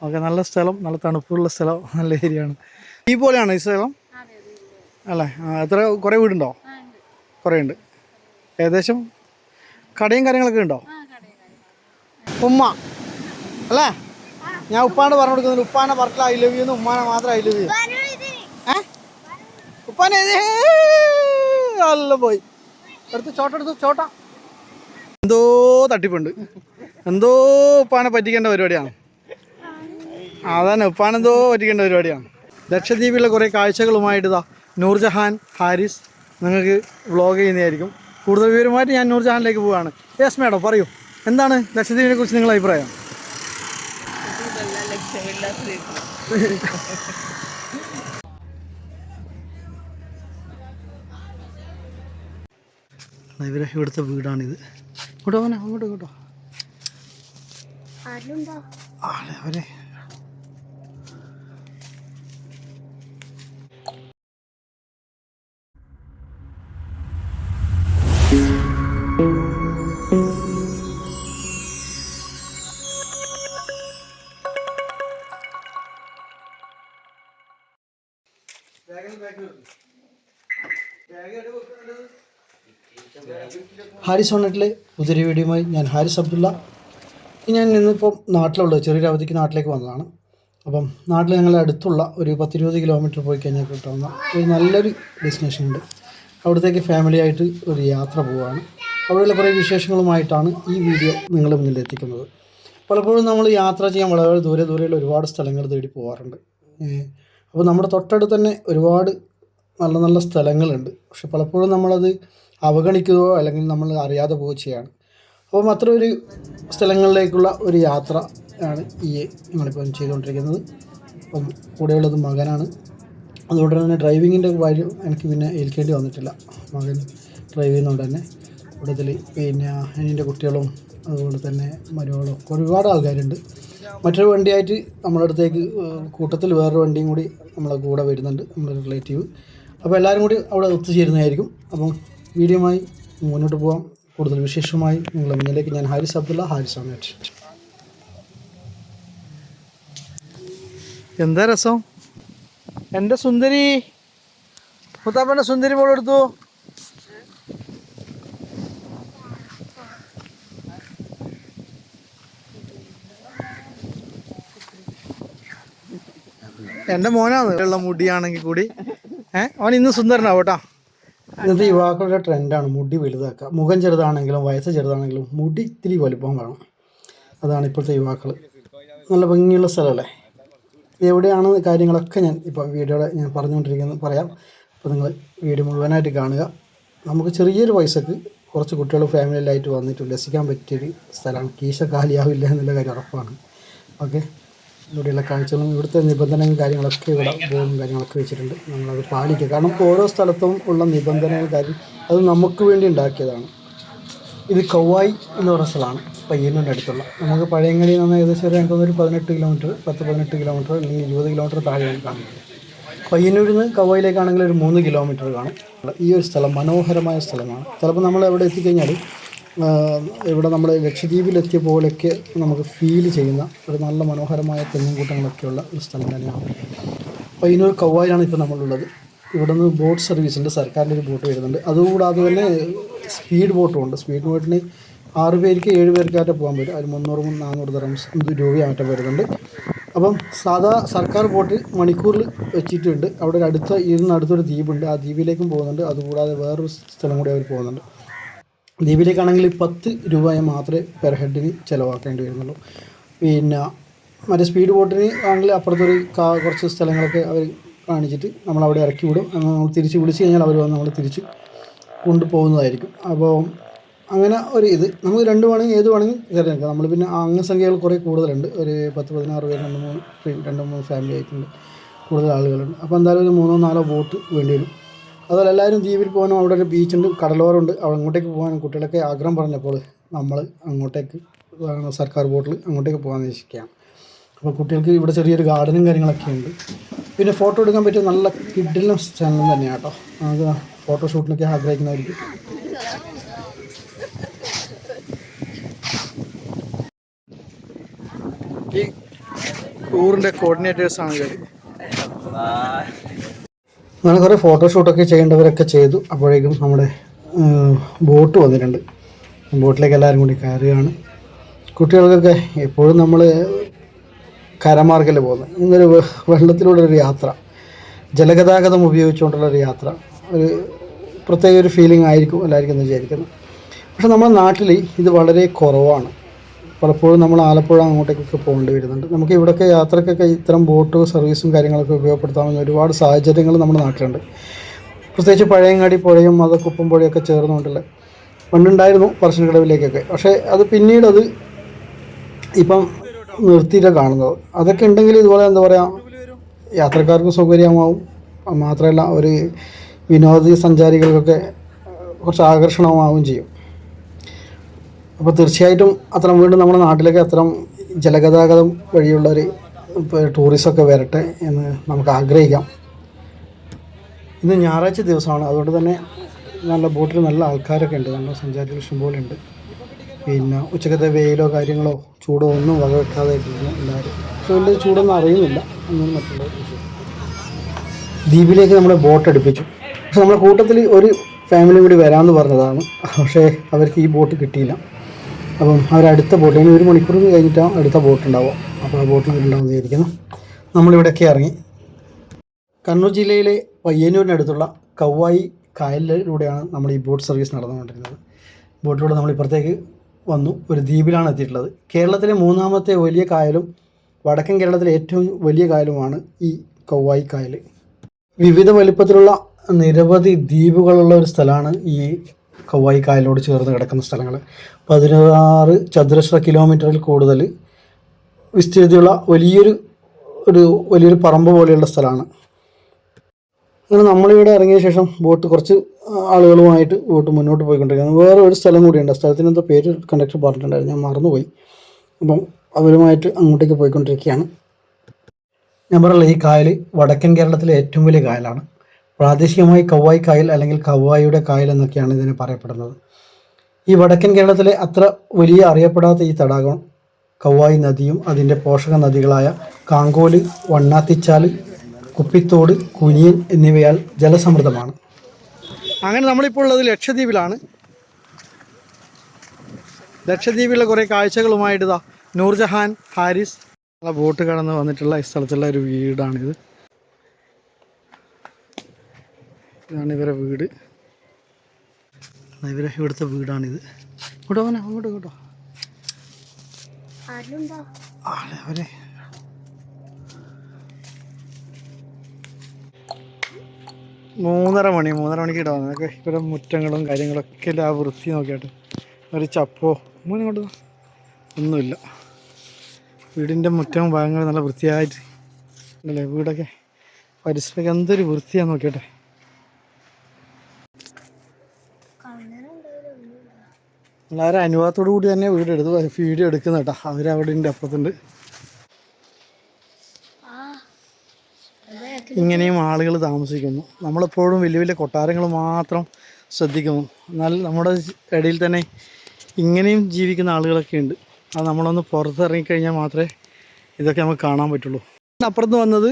Okay, നല്ല സ്ഥലം, നല്ല തണുപ്പുള്ള സ്ഥലം, നല്ല ഏരിയ ആണ്. ഈ പോലെയാണോ ഈ സ്ഥലം അല്ലേ? എത്ര കുറേ വീടുണ്ടോ? കുറേ ഉണ്ട്. ഏകദേശം കടയും കാര്യങ്ങളൊക്കെ ഉണ്ടോ? ഉമ്മ അല്ലേ? ഞാൻ ഉപ്പാനെ പറഞ്ഞു കൊടുക്കുന്നുണ്ട്. ഉപ്പാനെ വർക്കിൽ ഐ ലവ് യു എന്ന്, ഉമ്മാനെ മാത്രം ഐ ലവ് യു. ഉപ്പാനെ നല്ല പോയി എടുത്ത് ചോട്ട എന്തോ തട്ടിപ്പുണ്ട്, എന്തോ ഉപ്പാനെ പറ്റിക്കേണ്ട പരിപാടിയാണ്. അതന്നെ, ഉപ്പാനെന്തോ പറ്റിക്കേണ്ട പരിപാടിയാണ്. ലക്ഷദ്വീപിലെ കുറേ കാഴ്ചകളുമായിട്ട് ഇതാ നൂർജഹാൻ ഹാരിസ് നിങ്ങൾക്ക് വ്ളോഗ് ചെയ്യുന്നതായിരിക്കും. കൂടുതൽ വിവരമായിട്ട് ഞാൻ നൂർജഹാനിലേക്ക് പോവുകയാണ്. യെസ് മാഡം, പറയൂ, എന്താണ് ലക്ഷദ്വീപിനെ കുറിച്ച് നിങ്ങളുടെ അഭിപ്രായം? ഇവിടുത്തെ വീടാണിത്. ഇങ്ങോട്ടോ അങ്ങോട്ടോ അവരെ ഹാരിസ് ഓണറ്റിലെ പുതിയ വീഡിയോയുമായി ഞാൻ ഹാരിസ് അബ്ദുള്ള. ഞാൻ ഇന്നിപ്പം നാട്ടിലുള്ളത്, ചെറിയൊരു അവധിക്ക് നാട്ടിലേക്ക് വന്നതാണ്. അപ്പം നാട്ടിൽ ഞങ്ങളുടെ അടുത്തുള്ള ഒരു 10-20 കിലോമീറ്റർ പോയി കഴിഞ്ഞാൽ കിട്ടുന്ന ഒരു നല്ലൊരു ഡെസ്റ്റിനേഷൻ ഉണ്ട്. അവിടത്തേക്ക് ഫാമിലി ആയിട്ട് ഒരു യാത്ര പോവുകയാണ്. അവിടെയുള്ള കുറേ വിശേഷങ്ങളുമായിട്ടാണ് ഈ വീഡിയോ നിങ്ങളുടെ മുന്നിൽ എത്തിക്കുന്നത്. പലപ്പോഴും നമ്മൾ യാത്ര ചെയ്യാൻ വളരെ ദൂരെയുള്ള ഒരുപാട് സ്ഥലങ്ങൾ തേടി പോകാറുണ്ട്. അപ്പോൾ നമ്മുടെ തൊട്ടടുത്ത് തന്നെ ഒരുപാട് നല്ല നല്ല സ്ഥലങ്ങളുണ്ട്. പക്ഷെ പലപ്പോഴും നമ്മളത് അവഗണിക്കുകയോ അല്ലെങ്കിൽ നമ്മൾ അറിയാതെ പോവുകയോ ചെയ്യുകയാണ്. അപ്പം അത്ര ഒരു സ്ഥലങ്ങളിലേക്കുള്ള ഒരു യാത്ര ആണ് ഈ ഞങ്ങളിപ്പം ചെയ്തുകൊണ്ടിരിക്കുന്നത്. അപ്പം കൂടെയുള്ളത് മകനാണ്. അതുകൊണ്ട് തന്നെ ഡ്രൈവിങ്ങിൻ്റെ കാര്യം എനിക്ക് പിന്നെ ഏൽക്കേണ്ടി വന്നിട്ടില്ല. മകൻ ഡ്രൈവ് ചെയ്യുന്നതുകൊണ്ട് തന്നെ കൂടുതൽ പിന്നെ എൻ്റെ കുട്ടികളും അതുപോലെ തന്നെ മരുമകളും ഒരുപാട് ആൾക്കാരുണ്ട്. മറ്റൊരു വണ്ടിയായിട്ട് നമ്മുടെ അടുത്തേക്ക് കൂട്ടത്തിൽ വേറൊരു വണ്ടിയും കൂടി നമ്മളെ കൂടെ വരുന്നുണ്ട്, നമ്മുടെ റിലേറ്റീവ്. അപ്പോൾ എല്ലാവരും കൂടി അവിടെ ഒത്തുചേരുന്നതായിരിക്കും. അപ്പം വീഡിയോയുമായി മുന്നോട്ട് പോകാം. കൂടുതൽ വിശേഷമായി നിങ്ങളുടെ മുന്നിലേക്ക് ഞാൻ ഹാരിസ് അബ്ദുള്ള, ഹാരിസ് ഓണറ്റ്. എന്താ രസം! എൻ്റെ സുന്ദരി മുത്താപ്പൻ്റെ സുന്ദരി മോൾ എടുത്തു. എൻ്റെ മോനാണ് ഉള്ള മുടിയാണെങ്കിൽ കൂടി അവൻ ഇന്ന് സുന്ദരനാവും കേട്ടോ. ഇന്നത്തെ യുവാക്കളുടെ ട്രെൻഡാണ് മുടി വലുതാക്കുക. മുഖം ചെറുതാണെങ്കിലും വയസ്സ് ചെറുതാണെങ്കിലും മുടി ഇത്തിരി വലുപ്പം വേണം. അതാണ് ഇപ്പോഴത്തെ യുവാക്കൾ. നല്ല ഭംഗിയുള്ള സ്ഥലമല്ലേ? എവിടെയാണ് കാര്യങ്ങളൊക്കെ ഞാൻ ഇപ്പോൾ വീഡിയോയുടെ ഞാൻ പറഞ്ഞുകൊണ്ടിരിക്കുന്നത് പറയാം. അപ്പോൾ നിങ്ങൾ വീഡിയോ മുഴുവനായിട്ട് കാണുക. നമുക്ക് ചെറിയൊരു പൈസക്ക് കുറച്ച് കുട്ടികൾ ഫാമിലിയിലായിട്ട് വന്നിട്ട് ഉല്ലസിക്കാൻ പറ്റിയൊരു സ്ഥലമാണ്. കീശ കാലിയാവില്ല എന്നുള്ള കാര്യം ഉറപ്പാണ്. ഓക്കെ, ഇവിടെയുള്ള കാഴ്ചകളും ഇവിടുത്തെ നിബന്ധനകളും കാര്യങ്ങളൊക്കെ ഇവിടെ ബോർഡും കാര്യങ്ങളൊക്കെ വെച്ചിട്ടുണ്ട്. നമ്മളത് പാലിക്കുക. കാരണം ഓരോ സ്ഥലത്തും ഉള്ള നിബന്ധനകൾ കാര്യം അത് നമുക്ക് വേണ്ടി ഉണ്ടാക്കിയതാണ്. ഇത് കൗവായി എന്ന് പറഞ്ഞ സ്ഥലമാണ്, പയ്യന്നൂരിൻ്റെ അടുത്തുള്ള. നമുക്ക് പഴയങ്ങാടിയിൽ നിന്ന് ഏകദേശം ഒരു 18 കിലോമീറ്റർ 10-18 കിലോമീറ്റർ അല്ലെങ്കിൽ 20 കിലോമീറ്റർ താഴെയാണ് കാണുന്നത്. പയ്യന്നൂരിൽ നിന്ന് കൗവായിലേക്കാണെങ്കിൽ ഒരു 3 കിലോമീറ്റർ കാണും. ഈ ഒരു സ്ഥലം മനോഹരമായ സ്ഥലമാണ്. ചിലപ്പോൾ നമ്മൾ എവിടെ എത്തിക്കഴിഞ്ഞാൽ ഇവിടെ നമ്മൾ ലക്ഷദ്വീപിലെത്തിയ പോലെയൊക്കെ നമുക്ക് ഫീൽ ചെയ്യുന്ന ഒരു നല്ല മനോഹരമായ തെങ്ങുകൂട്ടങ്ങളൊക്കെയുള്ള ഒരു സ്ഥലം തന്നെയാണ്. പയ്യന്നൂർ കൗവായിലാണ് ഇപ്പോൾ നമ്മളുള്ളത്. ഇവിടെ നിന്ന് ബോട്ട് സർവീസ് ഉണ്ട്, സർക്കാരിൻ്റെ ഒരു ബോട്ട് വരുന്നുണ്ട്. അതുകൂടാതെ തന്നെ സ്പീഡ് ബോട്ടും ഉണ്ട്. സ്പീഡ് ബോട്ടിന് 6 പേർക്ക് 7 പേർക്കായിട്ട് പോകാൻ പറ്റും. അതിൽ 300-400 ദിർഹംസ് രൂപയായിട്ട് വരുന്നുണ്ട്. അപ്പം സാധാ സർക്കാർ ബോട്ട് മണിക്കൂറിൽ വെച്ചിട്ടുണ്ട്. അവിടെ അടുത്തൊരു ദ്വീപുണ്ട്, ആ ദ്വീപിലേക്കും പോകുന്നുണ്ട്. അതുകൂടാതെ വേറൊരു സ്ഥലം കൂടി അവർ പോകുന്നുണ്ട്. ദ്വീപിലേക്കാണെങ്കിൽ 10 രൂപ മാത്രമേ പെർ ഹെഡിന് ചിലവാക്കേണ്ടി വരുന്നുള്ളൂ. പിന്നെ മറ്റേ സ്പീഡ് ബോട്ടിന് ആണെങ്കിൽ അപ്പുറത്തൊരു കുറച്ച് സ്ഥലങ്ങളൊക്കെ അവർ കാണിച്ചിട്ട് നമ്മളവിടെ ഇറക്കി വിടും. നമ്മൾ തിരിച്ച് വിളിച്ച് കഴിഞ്ഞാൽ അവർ വന്ന് നമ്മൾ തിരിച്ച് കൊണ്ടുപോകുന്നതായിരിക്കും. അപ്പോൾ അങ്ങനെ ഒരു ഇത് നമുക്ക് ഏത് വേണമെങ്കിലും തിരഞ്ഞെടുക്കാം. നമ്മൾ പിന്നെ അംഗസംഖ്യകൾ കുറേ കൂടുതലുണ്ട്. ഒരു 10-16 പേര് 2-3 ഫാമിലി ആയിട്ടുണ്ട്, കൂടുതൽ ആളുകളുണ്ട്. അപ്പോൾ എന്തായാലും ഒരു 3-4 ബോട്ട് വേണ്ടി വരും. അതുപോലെ എല്ലാവരും ദ്വീപിൽ പോകാനും അവിടെ ഒരു ബീച്ചുണ്ട്, കടലോരമുണ്ട്. അങ്ങോട്ടേക്ക് പോകാനും കുട്ടികളൊക്കെ ആഗ്രഹം പറഞ്ഞപ്പോൾ നമ്മൾ അങ്ങോട്ടേക്ക് സർക്കാർ ബോട്ടിൽ അങ്ങോട്ടേക്ക് പോകാൻ ഉദ്ദേശിക്കുകയാണ്. അപ്പോൾ കുട്ടികൾക്ക് ഇവിടെ ചെറിയൊരു ഗാർഡനും കാര്യങ്ങളൊക്കെ ഉണ്ട്. പിന്നെ ഫോട്ടോ എടുക്കാൻ പറ്റിയ നല്ല കിഡിലും ചാനലും തന്നെയാണ് കേട്ടോ. നമുക്ക് ഫോട്ടോഷൂട്ടിനൊക്കെ ആഗ്രഹിക്കുന്നവർക്ക് ടൂറിൻ്റെ കോർഡിനേറ്റേഴ്സാണ് ഇവർ. അങ്ങനെ കുറേ ഫോട്ടോഷൂട്ടൊക്കെ ചെയ്യേണ്ടവരൊക്കെ ചെയ്തു. അപ്പോഴേക്കും നമ്മുടെ ബോട്ട് വന്നിട്ടുണ്ട്. ബോട്ടിലേക്ക് എല്ലാവരും കൂടി കയറുകയാണ്. കുട്ടികൾക്കൊക്കെ എപ്പോഴും നമ്മൾ കരമാർഗ്ഗമല്ലേ പോകുന്നത്. ഇന്നൊരു വെള്ളത്തിലൂടെ ഒരു യാത്ര, ജലഗതാഗതം ഉപയോഗിച്ചുകൊണ്ടുള്ളൊരു യാത്ര ഒരു പ്രത്യേക ഒരു ഫീലിംഗ് ആയിരിക്കും എല്ലാവർക്കും എന്ന് വിചാരിക്കുന്നു. പക്ഷെ നമ്മുടെ നാട്ടിൽ ഇത് വളരെ കുറവാണ്. പലപ്പോഴും നമ്മൾ ആലപ്പുഴ അങ്ങോട്ടേക്കൊക്കെ പോകേണ്ടി വരുന്നുണ്ട്. നമുക്ക് ഇവിടെയൊക്കെ യാത്രക്കൊക്കെ ഇത്തരം ബോട്ട് സർവീസും കാര്യങ്ങളൊക്കെ ഉപയോഗപ്പെടുത്താവുന്ന ഒരുപാട് സാഹചര്യങ്ങൾ നമ്മുടെ നാട്ടിലുണ്ട്. പ്രത്യേകിച്ച് പഴയങ്ങാടി പുഴയും അത് കുപ്പം പുഴയൊക്കെ ചേർന്നുകൊണ്ടുള്ള പണ്ടുണ്ടായിരുന്നു പറശ്ശിനിക്കടവിലേക്കൊക്കെ. പക്ഷേ അത് പിന്നീട് അത് ഇപ്പം നിർത്തിയിട്ടാണ് കാണുന്നത്. അതൊക്കെ ഉണ്ടെങ്കിൽ ഇതുപോലെ എന്താ പറയുക, യാത്രക്കാർക്കും സൗകര്യമാവും, മാത്രമല്ല ഒരു വിനോദ സഞ്ചാരികൾക്കൊക്കെ കുറച്ച് ആകർഷണമാവുകയും ചെയ്യും. അപ്പോൾ തീർച്ചയായിട്ടും അത്തരം വീണ്ടും നമ്മുടെ നാട്ടിലേക്ക് അത്തരം ജലഗതാഗതം വഴിയുള്ളൊരു ടൂറിസമൊക്കെ വരട്ടെ എന്ന് നമുക്ക് ആഗ്രഹിക്കാം. ഇന്ന് ഞായറാഴ്ച ദിവസമാണ്, അതുകൊണ്ട് തന്നെ നല്ല ബോട്ടിൽ നല്ല ആൾക്കാരൊക്കെ ഉണ്ട്, നല്ല സഞ്ചാരികൾ ഇഷ്ടംപോലെ ഉണ്ട്. പിന്നെ ഉച്ചക്കത്തെ വെയിലോ കാര്യങ്ങളോ ചൂടോ ഒന്നും വകവെക്കാതെ ഇരുന്നു എല്ലാവരും. പക്ഷെ വലിയ ചൂടൊന്നും അറിയുന്നില്ല എന്നൊന്നും മറ്റുള്ള വിഷയം. ദ്വീപിലേക്ക് നമ്മുടെ ബോട്ട് അടുപ്പിച്ചു. പക്ഷെ നമ്മുടെ കൂട്ടത്തിൽ ഒരു ഫാമിലി കൂടി വരാമെന്ന് പറഞ്ഞതാണ്. പക്ഷേ അവർക്ക് ഈ ബോട്ട് കിട്ടിയില്ല. അപ്പം അവരടുത്ത ബോട്ട്, ഇനി 1 മണിക്കൂർ കഴിഞ്ഞിട്ടാണ് അടുത്ത ബോട്ട് ഉണ്ടാവുക. അപ്പോൾ ആ ബോട്ടിൽ അവരുണ്ടാവുമെന്ന് വിചാരിക്കുന്നു. നമ്മളിവിടെയൊക്കെ ഇറങ്ങി. കണ്ണൂർ ജില്ലയിലെ പയ്യന്നൂരിനടുത്തുള്ള കവ്വായി കായലിലൂടെയാണ് നമ്മൾ ഈ ബോട്ട് സർവീസ് നടന്നുകൊണ്ടിരുന്നത്. ബോട്ടിലൂടെ നമ്മൾ ഇപ്പുറത്തേക്ക് വന്നു. ഒരു ദ്വീപിലാണ് എത്തിയിട്ടുള്ളത്. കേരളത്തിലെ 3ാമത്തെ വലിയ കായലും വടക്കൻ കേരളത്തിലെ ഏറ്റവും വലിയ കായലുമാണ് ഈ കവ്വായി കായൽ. വിവിധ വലിപ്പത്തിലുള്ള നിരവധി ദ്വീപുകളുള്ള ഒരു സ്ഥലമാണ് ഈ കവ്വായി കായലോട് ചേർന്ന് കിടക്കുന്ന സ്ഥലങ്ങൾ. 16 ചതുരശ്ര കിലോമീറ്ററിൽ കൂടുതൽ വിസ്തൃതിയുള്ള വലിയൊരു പറമ്പ് പോലെയുള്ള സ്ഥലമാണ്. അങ്ങനെ നമ്മളിവിടെ ഇറങ്ങിയ ശേഷം ബോട്ട് കുറച്ച് ആളുകളുമായിട്ട് ബോട്ട് മുന്നോട്ട് പോയിക്കൊണ്ടിരിക്കുന്നത്. വേറെ ഒരു സ്ഥലം കൂടിയുണ്ട്. ആ സ്ഥലത്തിന് എന്തോ പേര് കണ്ടക്ടർ പറഞ്ഞിട്ടുണ്ടായിരുന്നു, ഞാൻ മറന്നുപോയി. അപ്പം അവരുമായിട്ട് അങ്ങോട്ടേക്ക് പോയിക്കൊണ്ടിരിക്കുകയാണ്. ഞാൻ പറയല്ല, ഈ കായൽ വടക്കൻ കേരളത്തിലെ ഏറ്റവും വലിയ കായലാണ്. പ്രാദേശികമായി കവ്വായി കായൽ അല്ലെങ്കിൽ കവ്വായിയുടെ കായൽ എന്നൊക്കെയാണ് ഇതിനെ പറയപ്പെടുന്നത്. ഈ വടക്കൻ കേരളത്തിലെ അത്ര വലിയ അറിയപ്പെടാത്ത ഈ തടാകം കവ്വായി നദിയും അതിൻ്റെ പോഷക നദികളായ കാങ്കോല്, വണ്ണാത്തിച്ചാല്, കുപ്പിത്തോട്, കുനിയൻ എന്നിവയാൽ ജലസമൃദ്ധമാണ്. അങ്ങനെ നമ്മളിപ്പോൾ ഉള്ളത് ലക്ഷദ്വീപിലാണ്. ലക്ഷദ്വീപിലെ കുറേ കാഴ്ചകളുമായിട്ട് ഇതാ നൂർജഹാൻ ഹാരിസ് ബോട്ട് കടന്ന് വന്നിട്ടുള്ള ഈ സ്ഥലത്തുള്ള ഒരു വീടാണിത്. ഇതാണ് ഇവരെ വീട്. ഇവിടുത്തെ വീടാണിത്. അങ്ങോട്ട് കേട്ടോ അവരെ 3:30 മണിക്ക് ഇടാം. അതൊക്കെ ഇവിടെ മുറ്റങ്ങളും കാര്യങ്ങളൊക്കെ ആ വൃത്തി നോക്കിയിട്ട് ഒരു ചപ്പോ ഇങ്ങോട്ട് ഒന്നുമില്ല. വീടിൻ്റെ മുറ്റം ഭയങ്കര നല്ല വൃത്തിയായിട്ട് അല്ലേ, വീടൊക്കെ പരിസരമൊക്കെ എന്തൊരു വൃത്തിയാന്ന് നോക്കിയട്ടെ. എല്ലാവരും അനുഭവത്തോടു കൂടി തന്നെ വീഡിയോ എടുക്കുന്ന കേട്ടോ. അവരവിടെ ഉണ്ട്, അപ്പുറത്തുണ്ട്. ഇങ്ങനെയും ആളുകൾ താമസിക്കുന്നു. നമ്മളെപ്പോഴും വലിയ വലിയ കൊട്ടാരങ്ങൾ മാത്രം ശ്രദ്ധിക്കുന്നു. എന്നാൽ നമ്മുടെ ഇടയിൽ തന്നെ ഇങ്ങനെയും ജീവിക്കുന്ന ആളുകളൊക്കെ ഉണ്ട്. അത് നമ്മളൊന്ന് പുറത്തിറങ്ങിക്കഴിഞ്ഞാൽ മാത്രമേ ഇതൊക്കെ നമുക്ക് കാണാൻ പറ്റുള്ളൂ. അപ്പുറത്ത് വന്നത്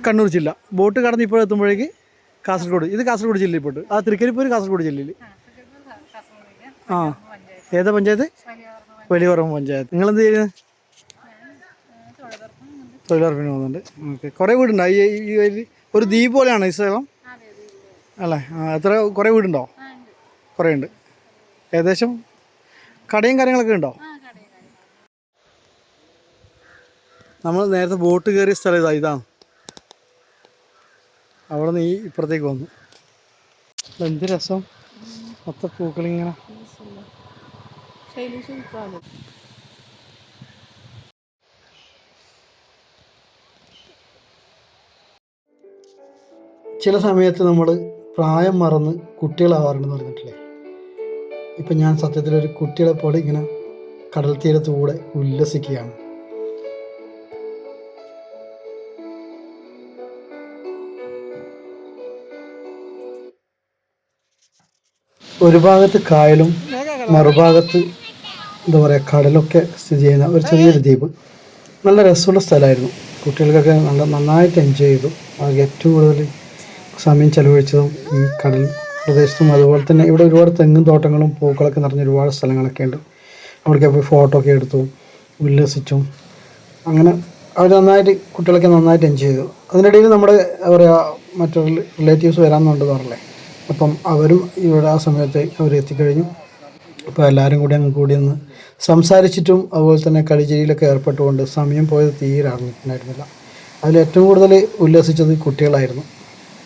കണ്ണൂർ ജില്ല. ബോട്ട് കടന്ന് ഇപ്പോൾ എത്തുമ്പോഴേക്ക് കാസർഗോഡ്. ഇത് കാസർഗോഡ് ജില്ലയിൽ പോയിട്ട് ആ തൃക്കരിപ്പൂർ കാസർഗോഡ് ജില്ലയിൽ. ആ, ഏതാ പഞ്ചായത്ത്? വലിയപറമ്പ് പഞ്ചായത്ത്. നിങ്ങളെന്ത് ചെയ്യുന്നത്? തൊഴിലുറപ്പിന് പോകുന്നുണ്ട്. ഓക്കെ. കുറേ വീടുണ്ടോ ഈ ഒരു ദ്വീപ് പോലെയാണോ ഈ സ്ഥലം അല്ലേ? എത്ര കുറേ വീടുണ്ടോ? കുറേ ഉണ്ട്. ഏകദേശം കടയും കാര്യങ്ങളൊക്കെ ഉണ്ടോ? നമ്മൾ നേരത്തെ ബോട്ട് കയറിയ സ്ഥലം ഇതാണ്. അവിടെ നിന്ന് ഈ ഇപ്പുറത്തേക്ക് വന്നു. എന്ത് രസം, മൊത്തം പൂക്കളിങ്ങനെ. ചില സമയത്ത് നമ്മൾ പ്രായം മറന്ന് കുട്ടികളാവാറുണ്ടെന്ന് പറഞ്ഞിട്ടില്ലേ? ഇപ്പം ഞാൻ സത്യത്തിലൊരു കുട്ടികളെ പോലെ ഇങ്ങനെ കടൽ തീരത്തുകൂടെ ഉല്ലസിക്കുകയാണ്. ഒരു ഭാഗത്ത് കായലും മറുഭാഗത്ത് എന്താ പറയുക കടലൊക്കെ സ്ഥിതി ചെയ്യുന്ന ഒരു ചെറിയൊരു ദ്വീപ്. നല്ല രസമുള്ള സ്ഥലമായിരുന്നു. കുട്ടികൾക്കൊക്കെ നന്നായിട്ട് എൻജോയ് ചെയ്തു. അവർക്ക് ഏറ്റവും കൂടുതൽ സമയം ചെലവഴിച്ചതും ഈ കടൽ പ്രദേശത്തും, അതുപോലെ തന്നെ ഇവിടെ ഒരുപാട് തെങ്ങും തോട്ടങ്ങളും പൂക്കളൊക്കെ നിറഞ്ഞ ഒരുപാട് സ്ഥലങ്ങളൊക്കെ ഉണ്ട്. അവിടേക്ക് പോയി ഫോട്ടോ ഒക്കെ എടുത്തു, ഉല്ലസിച്ചും. അങ്ങനെ അവർ കുട്ടികളൊക്കെ നന്നായിട്ട് എൻജോയ് ചെയ്തു. അതിനിടയിൽ നമ്മുടെ എന്താ പറയുക, മറ്റൊരു റിലേറ്റീവ്സ് വരാമെന്നുണ്ടെന്ന് പറഞ്ഞില്ലേ, അപ്പം അവരും ഇവിടെ ആ സമയത്ത് അവരെത്തിക്കഴിഞ്ഞു. അപ്പോൾ എല്ലാവരും കൂടി ഒന്ന് സംസാരിച്ചിട്ടും അതുപോലെ തന്നെ കളിചിരിയിലൊക്കെ ഏർപ്പെട്ടുകൊണ്ട് സമയം പോയത് തീരെ അറിഞ്ഞിട്ടുണ്ടായിരുന്നില്ല. അതിലേറ്റവും കൂടുതൽ ഉല്ലസിച്ചത് കുട്ടികളായിരുന്നു.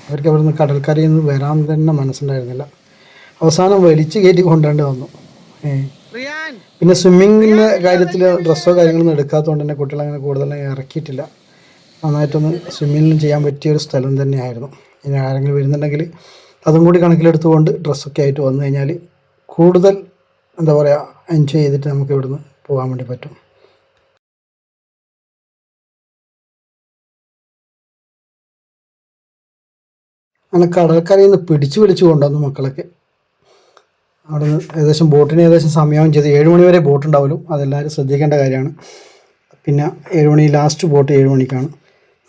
അവർക്ക് അവിടുന്ന് കടൽക്കരയിൽ നിന്ന് വരാൻ തന്നെ മനസ്സുണ്ടായിരുന്നില്ല. അവസാനം വലിച്ചു കയറ്റി കൊണ്ടുവരേണ്ടി വന്നു. പിന്നെ സ്വിമ്മിങ്ങിൻ്റെ കാര്യത്തിൽ ഡ്രസ്സോ കാര്യങ്ങളൊന്നും എടുക്കാത്തതുകൊണ്ട് തന്നെ കുട്ടികളങ്ങനെ കൂടുതലും ഇറക്കിയിട്ടില്ല. നന്നായിട്ടൊന്ന് സ്വിമ്മിങ്ങിലും ചെയ്യാൻ പറ്റിയൊരു സ്ഥലം തന്നെയായിരുന്നു. ഇനി ആരെങ്കിലും വരുന്നുണ്ടെങ്കിൽ അതും കൂടി കണക്കിലെടുത്തുകൊണ്ട് ഡ്രസ്സൊക്കെ ആയിട്ട് വന്നു കഴിഞ്ഞാൽ കൂടുതൽ എന്താ പറയുക, എൻജോയ് ചെയ്തിട്ട് നമുക്ക് ഇവിടുന്ന് പോകാൻ വേണ്ടി പറ്റും. അങ്ങനെ കടൽക്കരയിൽ നിന്ന് പിടിച്ചു കൊണ്ടുവന്നു മക്കളൊക്കെ. അവിടെ നിന്ന് ഏകദേശം സമയമാവും ചെയ്ത് 7 മണി വരെ ബോട്ട് ഉണ്ടാവുമല്ലോ, അതെല്ലാവരും ശ്രദ്ധിക്കേണ്ട കാര്യമാണ്. പിന്നെ 7 മണി ലാസ്റ്റ് ബോട്ട് 7 മണിക്കാണ്.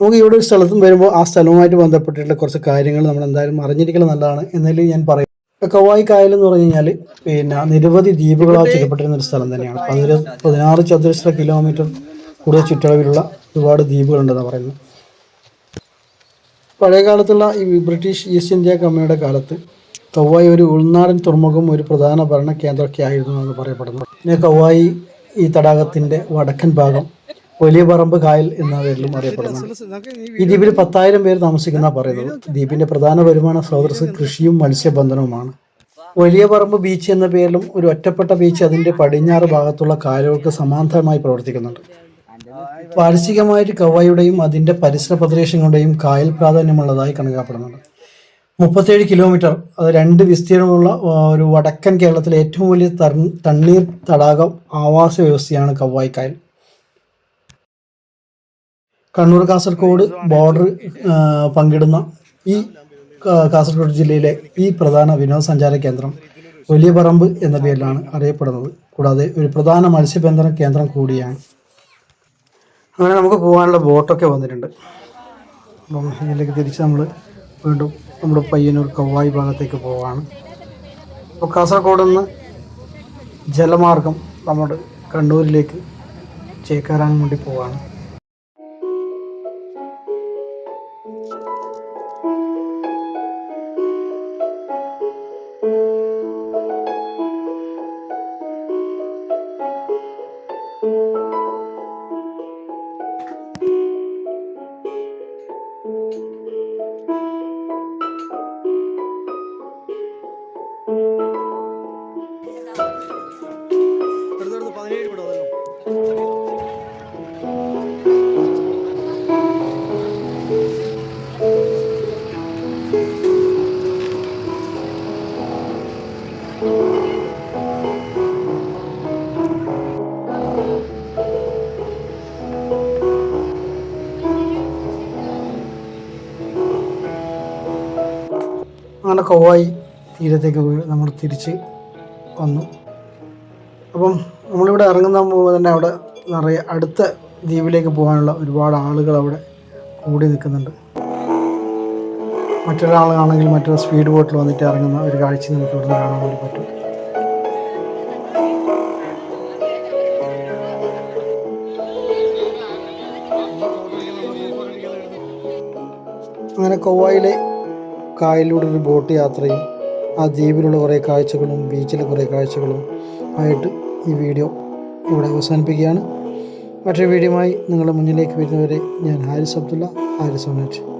നമുക്ക് ഇവിടെ ഒരു സ്ഥലത്തും വരുമ്പോൾ ആ സ്ഥലവുമായിട്ട് ബന്ധപ്പെട്ടിട്ടുള്ള കുറച്ച് കാര്യങ്ങൾ നമ്മൾ എന്തായാലും അറിഞ്ഞിരിക്കുന്നത് നല്ലതാണ് എന്നതിൽ ഞാൻ പറയും. കവായി കായൽ എന്ന് പറഞ്ഞു കഴിഞ്ഞാൽ പിന്നെ നിരവധി ദ്വീപുകളാൽ ചുറ്റപ്പെട്ടിരുന്ന ഒരു സ്ഥലം തന്നെയാണ്. 16 ചതുരശ്ര കിലോമീറ്റർ കൂടുതൽ ചുറ്റളവിലുള്ള ഒരുപാട് ദ്വീപുകളുണ്ടെന്ന് പറയുന്നത്. പഴയ കാലത്തുള്ള ഈ ബ്രിട്ടീഷ് ഈസ്റ്റ് ഇന്ത്യ കമ്പനിയുടെ കാലത്ത് കവായി ഒരു ഉൾനാടൻ തുറമുഖം, ഒരു പ്രധാന ഭരണ കേന്ദ്രമൊക്കെ ആയിരുന്നു എന്ന് പറയപ്പെടുന്നു. പിന്നെ കവായി ഈ തടാകത്തിൻ്റെ വടക്കൻ ഭാഗം വലിയ പറമ്പ് കായൽ എന്ന പേരിലും അറിയപ്പെടുന്നു. ഈ ദ്വീപിൽ 10,000 പേര് താമസിക്കുന്ന പറയുന്നത്. ദ്വീപിന്റെ പ്രധാന വരുമാന സ്രോതസ് കൃഷിയും മത്സ്യബന്ധനവുമാണ്. വലിയ പറമ്പ് ബീച്ച് എന്ന പേരിലും ഒരു ഒറ്റപ്പെട്ട ബീച്ച് അതിന്റെ പടിഞ്ഞാറ് ഭാഗത്തുള്ള കായലുകൾക്ക് സമാന്തരമായി പ്രവർത്തിക്കുന്നുണ്ട്. പാരിസ്ഥിതികമായിട്ട് കവായിയുടെയും അതിന്റെ പരിസര പ്രദേശങ്ങളുടെയും കായൽ പ്രാധാന്യമുള്ളതായി കണക്കാക്കപ്പെടുന്നുണ്ട്. 37 കിലോമീറ്റർ, അത് 2 വിസ്തീർണമുള്ള ഒരു വടക്കൻ കേരളത്തിലെ ഏറ്റവും വലിയ തണ്ണീർ തടാകം ആവാസ വ്യവസ്ഥയാണ് കവായി കായൽ. കണ്ണൂർ കാസർഗോഡ് ബോർഡർ പങ്കിടുന്ന ഈ കാസർഗോഡ് ജില്ലയിലെ ഈ പ്രധാന വിനോദസഞ്ചാര കേന്ദ്രം വലിയ പറമ്പ് എന്ന പേരിലാണ് അറിയപ്പെടുന്നത്. കൂടാതെ ഒരു പ്രധാന മത്സ്യബന്ധന കേന്ദ്രം കൂടിയാണ്. അങ്ങനെ നമുക്ക് പോകാനുള്ള ബോട്ടൊക്കെ വന്നിട്ടുണ്ട്. അപ്പം ഇതിലേക്ക് തിരിച്ച് നമ്മൾ വീണ്ടും നമ്മുടെ പയ്യന്നൂർ കവായി ഭാഗത്തേക്ക് പോവുകയാണ്. അപ്പോൾ കാസർഗോഡ് നിന്ന് ജലമാർഗം നമ്മുടെ കണ്ണൂരിലേക്ക് ചേക്കാറാൻ വേണ്ടി പോവുകയാണ്. അങ്ങനെ കവായി തീരത്തേക്ക് പോയി നമ്മൾ തിരിച്ച് വന്നു. അപ്പം നമ്മളിവിടെ ഇറങ്ങുമ്പോൾ തന്നെ അവിടെ നിറയെ അടുത്ത ദ്വീപിലേക്ക് പോകാനുള്ള ഒരുപാട് ആളുകൾ അവിടെ കൂടി നിൽക്കുന്നുണ്ട്. മറ്റൊരാളാണെങ്കിൽ മറ്റൊരു സ്പീഡ് ബോട്ടിൽ വന്നിട്ട് ഇറങ്ങുന്ന ഒരു കാഴ്ച നമുക്ക് ഇവിടെ നിന്ന് കാണാൻ വേണ്ടി പറ്റും. അങ്ങനെ കവായിലെ കായലിലൂടെ ഒരു ബോട്ട് യാത്രയും ആ ദ്വീപിലുള്ള കുറേ കാഴ്ചകളും ബീച്ചിലെ കുറേ കാഴ്ചകളും ആയിട്ട് ഈ വീഡിയോ ഇവിടെ അവസാനിപ്പിക്കുകയാണ്. മറ്റൊരു വീഡിയോയുമായി നിങ്ങളുടെ മുന്നിലേക്ക് വരുന്നവരെ ഞാൻ ഹാരിസ് അബ്ദുള്ള, ഹാരിസ് ഓൺ നെറ്റ്.